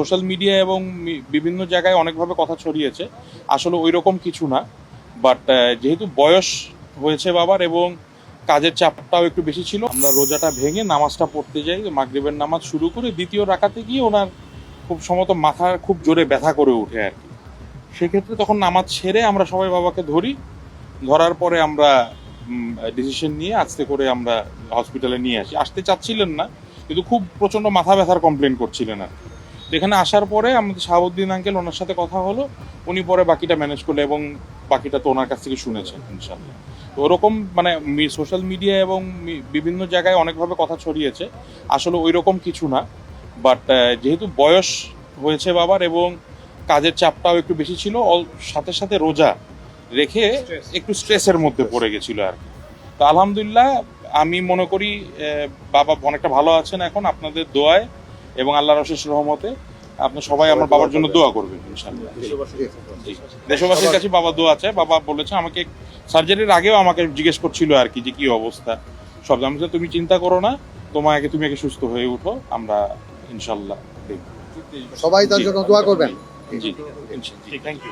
Social media এবং বিভিন্ন জায়গায় অনেকভাবে কথা ছড়িয়েছে, আসলে ওই রকম কিছু না। বাট যেহেতু বয়স হয়েছে বাবার এবং কাজের চাপটাও একটু বেশি ছিল, আমরা রোজাটা ভেঙে নামাজটা পড়তে যাই। মাগরিবের নামাজ শুরু করে দ্বিতীয় রাকাতে গিয়ে ওনার খুব সম্ভবত মাথা খুব জোরে ব্যথা করে ওঠে আর কি। সেক্ষেত্রে তখন নামাজ ছেড়ে আমরা সবাই বাবাকে ধরার পরে আমরা ডিসিশন নিয়ে আস্তে করে আমরা হসপিটালে নিয়ে আসতে চাচ্ছিলেন না, কিন্তু খুব প্রচণ্ড মাথা ব্যথার কমপ্লেন করছিলেন আর কি। এখানে আসার পরে আমাদের শাহাবুদ্দিন আঙ্কেল ওনার সাথে কথা হলো, উনি পরে বাকিটা ম্যানেজ করলে এবং বাকিটা তো ওনার কাছ থেকে শুনেছেন ইনশাল্লাহ। তো ওরকম মানে সোশ্যাল মিডিয়া এবং বিভিন্ন জায়গায় অনেকভাবে কথা ছড়িয়েছে, আসলে ওই রকম কিছু না। বাট যেহেতু বয়স হয়েছে বাবার এবং কাজের চাপটাও একটু বেশি ছিল, সাথে সাথে রোজা রেখে একটু স্ট্রেসের মধ্যে পড়ে গেছিল আর কি। তো আলহামদুলিল্লাহ আমি মনে করি বাবা অনেকটা ভালো আছেন এখন আপনাদের দোয়ায় এবং আল্লাহর অশেষ রহমতে। আপনি সবাই আমার বাবার জন্য দোয়া করবেন ইনশাআল্লাহ। দেশবাসীর কাছে বাবা দোয়া আছে। বাবা বলেছে আমাকে সার্জারির আগেও আমাকে জিজ্ঞেস করছিল আর কি যে কি অবস্থা সব। আমি তুমি চিন্তা করো না, তুমি আগে সুস্থ হয়ে উঠো, আমরা ইনশাআল্লাহ দেখব। সবাই তার জন্য দোয়া করবেন। জি, থ্যাংক ইউ।